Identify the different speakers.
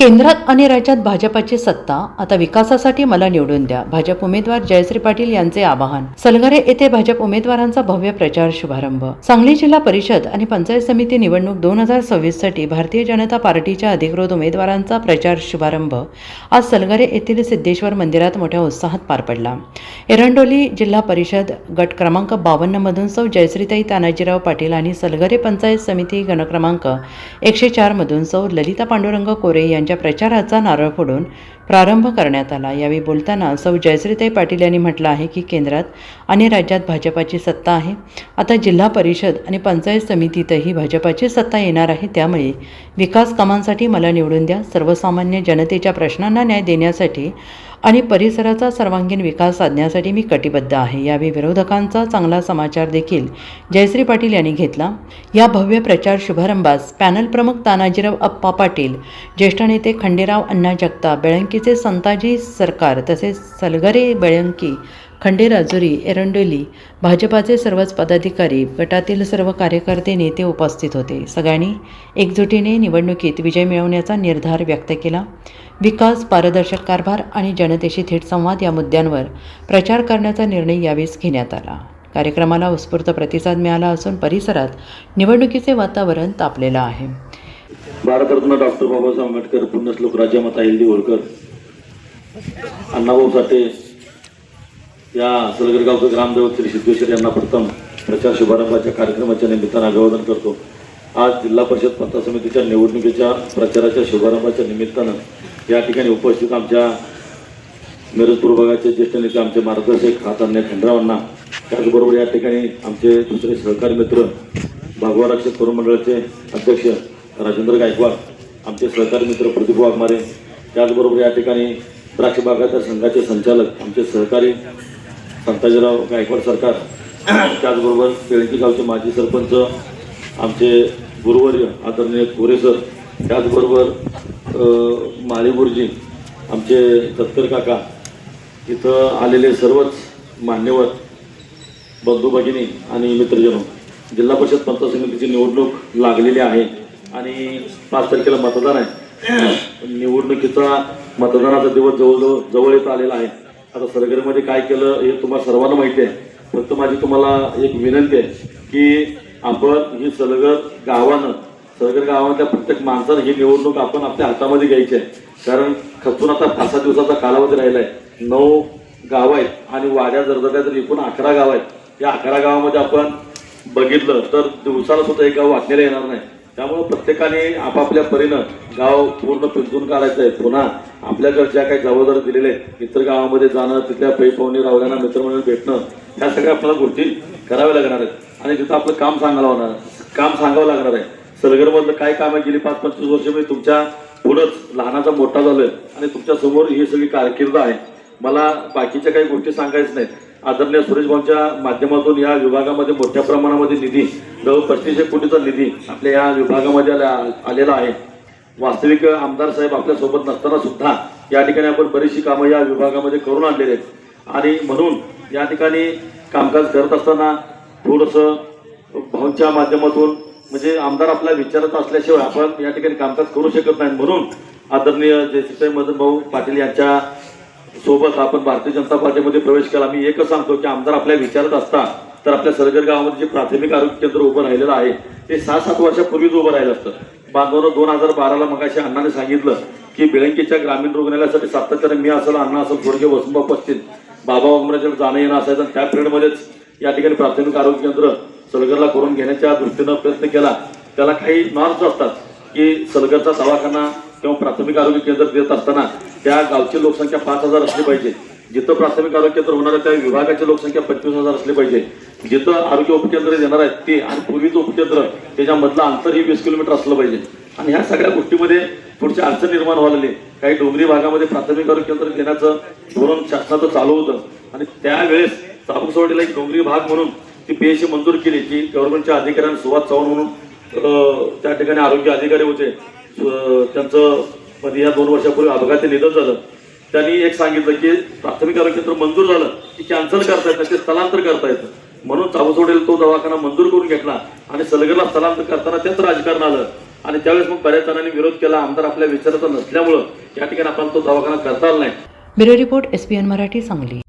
Speaker 1: केंद्रात आणि राज्यात भाजपाची सत्ता, आता विकासासाठी मला निवडून द्या. भाजप उमेदवार जयश्री पाटील यांचे आवाहन. सलगरे येथे भाजप उमेदवारांचा भव्य प्रचार शुभारंभ. सांगली जिल्हा परिषद आणि पंचायत समिती निवडणूक 2026 साठी भारतीय जनता पार्टीच्या अधिकृत उमेदवारांचा प्रचार शुभारंभ आज सलगरे येथील सिद्धेश्वर मंदिरात मोठ्या उत्साहात पार पडला. एरंडोली जिल्हा परिषद गट क्रमांक 52 मधून सौ जयश्रीताई तानाजीराव पाटील आणि सलगरे पंचायत समिती गण क्रमांक 104 मधून सौ ललिता पांडुरंग कोरे यांच्या प्रचाराचा नारळ फोडून प्रारंभ करण्यात आला. यावेळी बोलताना सौ जयश्रीताई पाटील यांनी म्हटलं आहे की केंद्रात आणि राज्यात भाजपाची सत्ता आहे. आता जिल्हा परिषद आणि पंचायत समितीतही भाजपाची सत्ता येणार आहे. त्यामुळे विकास कामांसाठी मला निवडून द्या. सर्वसामान्य जनतेच्या प्रश्नांना न्याय देण्यासाठी आणि परिसराचा सर्वांगीण विकास साधण्यासाठी मी कटिबद्ध आहे. यावेळी विरोधकांचा चांगला समाचार देखील जयश्री पाटील यांनी घेतला. या भव्य प्रचार शुभारंभास पॅनल प्रमुख तानाजीराव अप्पा पाटील, ज्येष्ठ नेते खंडेराव अण्णा जगताप, बेळंकीचे संताजी सरकार तसेच सलगरे, बेळंकी, खंडेराजुरी, एरंडोली भाजपाचे सर्वच पदाधिकारी, गटातील सर्व कार्यकर्ते, नेते उपस्थित होते. सगळ्यांनी एकजुटीने निवडणुकीत विजय मिळवण्याचा निर्धार व्यक्त केला. विकास, पारदर्शक कारभार आणि जनतेशी थेट संवाद या मुद्द्यांवर प्रचार करण्याचा निर्णय यावेळी घेण्यात आला. कार्यक्रमाला उत्स्फूर्त प्रतिसाद मिळाला असून परिसरात निवडणुकीचे वातावरण तापलेलं आहे.
Speaker 2: भारतरत्न डॉक्टर बाबासाहेब आंबेडकर, पुण्यश्लोक राजामाता अहिल्यादेवी होळकर, अण्णाभाऊ साठे या सलगर गावचे ग्रामदैवत श्री सिद्धेश्वर यांना प्रथम प्रचार शुभारंभाच्या कार्यक्रमाच्या निमित्तानं अभिवादन करतो. आज जिल्हा परिषद पंचायत समितीच्या निवडणुकीच्या प्रचाराच्या शुभारंभाच्या निमित्तानं या ठिकाणी उपस्थित आमच्या मिरज विभागाचे ज्येष्ठ नेते, आमचे मार्गदर्शक आदरणीय खंडरावांना, त्याचबरोबर या ठिकाणी आमचे दुसरे सहकारी मित्र भागवा रक्षक तरुण मंडळाचे अध्यक्ष राजेंद्र गायकवाड, आमचे सहकारी मित्र प्रदीप वाघमारे, त्याचबरोबर या ठिकाणी द्राक्ष बागायतदार संघाचे संचालक आमचे सहकारी संताजीराव गायकवाड सरकार, त्याचबरोबर बेळंकी गावचे माजी सरपंच आमचे गुरुवर्य आदरणीय कोरे सर, त्याचबरोबर माळी गुरुजी, आमचे दत्तर काका, इथं आलेले सर्वच मान्यवर बंधू भगिनी आणि मित्रजन. जिल्हा परिषद पंचायत समितीची निवडणूक लागलेली आहे आणि 5 तारखेला मतदान आहे. निवडणुकीचा मतदानाचा दिवस जवळ येत आलेला आहे. आता सलगरमध्ये काय केलं हे तुम्हाला सर्वांना माहिती आहे. फक्त माझी तुम्हाला एक विनंती आहे की आपण ही सलगर गावातल्या प्रत्येक माणसानं ही निवडणूक आपण आपल्या हातामध्ये घ्यायची आहे. कारण खचून आता 5-6 दिवसाचा कालावधी राहिला आहे. 9 गावं आहेत आणि वाड्या जर तर एकूण 11 गावं आहेत. या 11 गावामध्ये आपण बघितलं तर दिवसाला सुद्धा एक गाव वाटलेलं येणार नाही. त्यामुळे प्रत्येकाने आपापल्या परीनं गाव पूर्ण पिंजून काढायचं आहे. पुन्हा आपल्याकडे ज्या काही जबाबदारी दिलेल्या आहेत, इतर गावामध्ये जाणं, तिथल्या पैपावणी रावल्यांना मित्रमंडळी भेटणं, ह्या सगळ्या आपल्याला गोष्टी कराव्या लागणार आहेत आणि तिथं आपलं काम सांगावं लागणार आहे. सलगरमधलं काय कामं गेली 5-25 वर्ष मी तुमच्या पुढंच लहानाचा मोठा झालोय आणि तुमच्या समोर ही सगळी कारकीर्द आहे. मला बाकीच्या काही गोष्टी सांगायच नाहीत. आदरणीय सुरेश भाऊंच्या माध्यमातून या विभागामध्ये मोठ्या प्रमाणामध्ये निधी, जवळ 35 कोटीचा निधी आपल्या या विभागामध्ये आलेला आहे. वास्तविक आमदार साहेब आपल्यासोबत नसताना सुद्धा या ठिकाणी आपण बरीचशी कामं या विभागामध्ये करून आणलेली आहेत आणि म्हणून या ठिकाणी कामकाज करत असताना थोडंसं भाऊंच्या माध्यमातून म्हणजे आमदार आपला विचारत असल्याशिवाय आपण या ठिकाणी कामकाज करू शकत नाही. म्हणून आदरणीय जयश्रीताई मदन भाऊ पाटील यांच्या सोबत आपण भारतीय जनता पार्टीमध्ये प्रवेश केला. मी एकच सांगतो की आमदार आपल्या विचारत असता तर आपल्या सलगर गावामध्ये जे प्राथमिक आरोग्य केंद्र उभं राहिलेलं आहे ते 6-7 वर्षापूर्वीच उभं राहिलं असतं. बांधवनं 2012ला मगाशी अण्णाने सांगितलं की बेळंकीच्या ग्रामीण रुग्णालयासाठी सातत्याने मी असेल, अण्णा असेल, थोडके वसंतबाबू असतील, बाबा वाघमारेचं जाणं येणं असायचं. त्या पिरियडमध्येच या ठिकाणी प्राथमिक आरोग्य केंद्र सलगरला करून घेण्याच्या दृष्टीनं प्रयत्न केला. त्याला काही नॉर्म्स असतात की सलगरचा दवाखाना किंवा प्राथमिक आरोग्य केंद्र देत असताना त्या गावची लोकसंख्या 5,000 असली पाहिजे. जिथं प्राथमिक आरोग्य केंद्र होणार आहे त्या विभागाची लोकसंख्या 25,000 असली पाहिजे. जिथं आरोग्य उपकेंद्र देणार आहेत ते आणि पूर्वीचं उपकेंद्र त्याच्यामधलं अंतर ही 20 किलोमीटर असलं पाहिजे. आणि ह्या सगळ्या गोष्टीमध्ये थोडीशी अडचण निर्माण व्हायला. काही डोंगरी भागामध्ये प्राथमिक आरोग्य केंद्र देण्याचं धोरण शासनाचं चालू होतं आणि त्यावेळेस चाबूकसवाडीला एक डोंगरी भाग म्हणून ती PSC मंजूर केली की गव्हर्नमेंटच्या अधिकाऱ्यांनी सुवात चव्हाण म्हणून त्या ठिकाणी आरोग्य अधिकारी होते. त्यांचं मध्ये या 2 वर्षापूर्वी अपघाती निधन झालं. त्यांनी एक सांगितलं की प्राथमिक आरोग्य केंद्र मंजूर झालं की कॅन्सल करता येतं, ते स्थलांतर करता येतं. म्हणून चाबूकसवाडीला तो दवाखाना मंजूर करून घेतला आणि सलगरला स्थलांतर करताना त्याच राजकारण आलं आणि त्यावेळेस मग बऱ्याच जणांनी विरोध केला. आमदार आपल्या विचाराचा नसल्यामुळं या ठिकाणी आपल्याला तो दवाखाना करता आला नाही.
Speaker 1: Bureau report SPN Marathi Sangli.